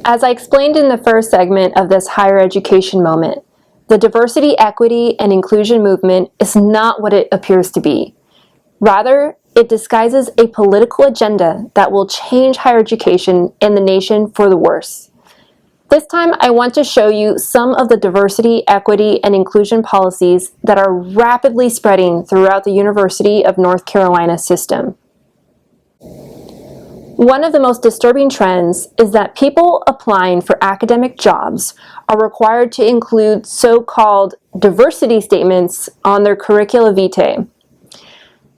As I explained in the first segment of this higher education moment, the diversity, equity, and inclusion movement is not what it appears to be. Rather, it disguises a political agenda that will change higher education and the nation for the worse. This time, I want to show you some of the diversity, equity, and inclusion policies that are rapidly spreading throughout the University of North Carolina system. One of the most disturbing trends is that people applying for academic jobs are required to include so-called diversity statements on their curricula vitae.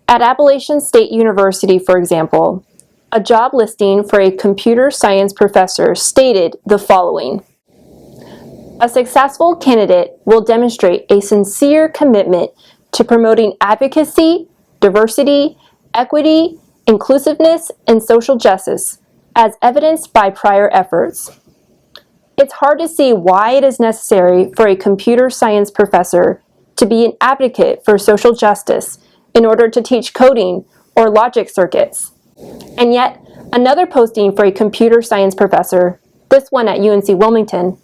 At Appalachian State University, for example, a job listing for a computer science professor stated the following: "A successful candidate will demonstrate a sincere commitment to promoting advocacy, diversity, equity, inclusiveness, and social justice, as evidenced by prior efforts." It's hard to see why it is necessary for a computer science professor to be an advocate for social justice in order to teach coding or logic circuits. And yet, another posting for a computer science professor, this one at UNC Wilmington,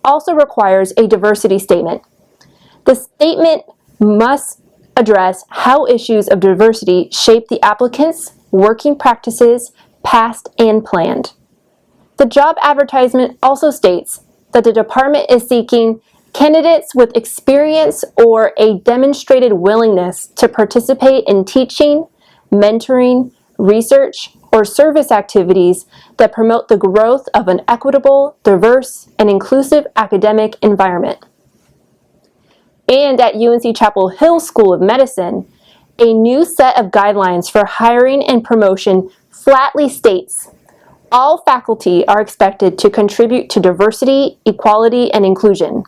also requires a diversity statement. The statement must address how issues of diversity shape the applicant's working practices, past and planned. The job advertisement also states that the department is seeking candidates with experience or a demonstrated willingness to participate in teaching, mentoring, research, or service activities that promote the growth of an equitable, diverse, and inclusive academic environment. And at UNC Chapel Hill School of Medicine, a new set of guidelines for hiring and promotion flatly states all faculty are expected to contribute to diversity, equality, and inclusion.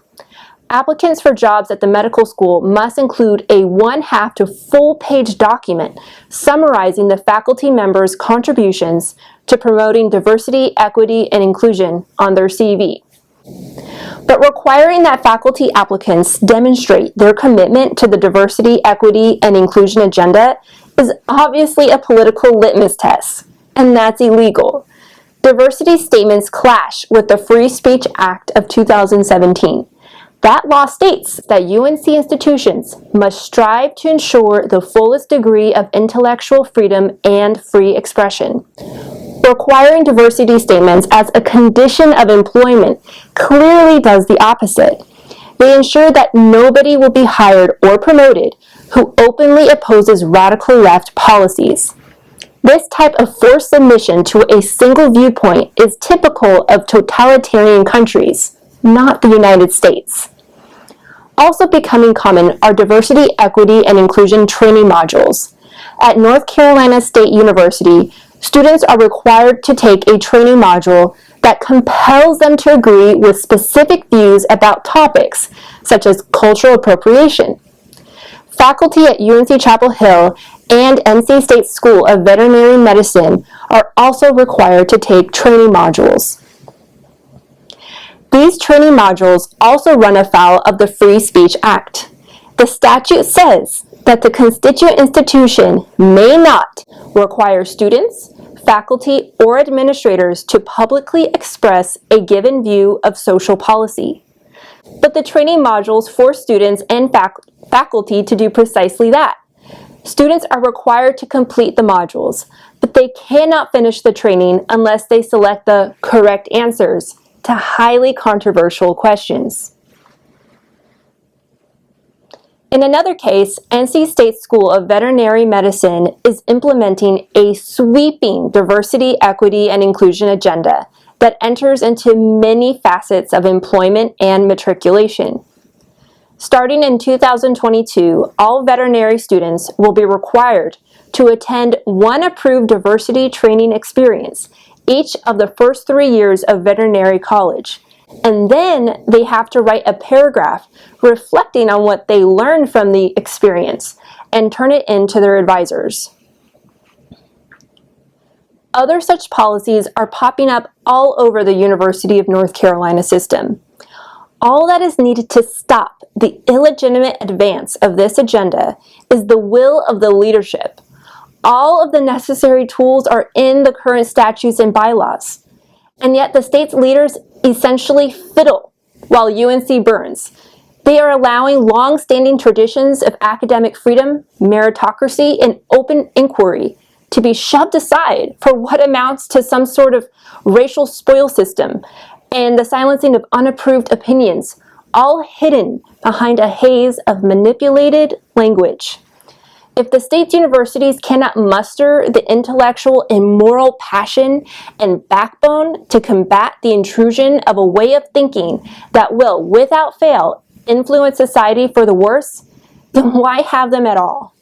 Applicants for jobs at the medical school must include a 1/2 to full-page document summarizing the faculty members' contributions to promoting diversity, equity, and inclusion on their CV. But requiring that faculty applicants demonstrate their commitment to the diversity, equity, and inclusion agenda is obviously a political litmus test, and that's illegal. Diversity statements clash with the Free Speech Act of 2017. That law states that UNC institutions must strive to ensure the fullest degree of intellectual freedom and free expression. Requiring diversity statements as a condition of employment clearly does the opposite. They ensure that nobody will be hired or promoted who openly opposes radical left policies. This type of forced submission to a single viewpoint is typical of totalitarian countries, not the United States. Also becoming common are diversity, equity, and inclusion training modules. At North Carolina State University, students are required to take a training module that compels them to agree with specific views about topics such as cultural appropriation. Faculty at UNC Chapel Hill and NC State School of Veterinary Medicine are also required to take training modules. These training modules also run afoul of the Free Speech Act. The statute says that the constituent institution may not require students, faculty, or administrators to publicly express a given view of social policy. But the training modules force students and faculty to do precisely that. Students are required to complete the modules, but they cannot finish the training unless they select the correct answers to highly controversial questions. In another case, NC State School of Veterinary Medicine is implementing a sweeping diversity, equity, and inclusion agenda that enters into many facets of employment and matriculation. Starting in 2022, all veterinary students will be required to attend one approved diversity training experience each of the first 3 years of veterinary college. And then they have to write a paragraph reflecting on what they learned from the experience and turn it in to their advisors. Other such policies are popping up all over the University of North Carolina system. All that is needed to stop the illegitimate advance of this agenda is the will of the leadership. All of the necessary tools are in the current statutes and bylaws. And yet the state's leaders essentially fiddle while UNC burns. They are allowing long-standing traditions of academic freedom, meritocracy, and open inquiry to be shoved aside for what amounts to some sort of racial spoil system and the silencing of unapproved opinions, all hidden behind a haze of manipulated language. If the state's universities cannot muster the intellectual and moral passion and backbone to combat the intrusion of a way of thinking that will, without fail, influence society for the worse, then why have them at all?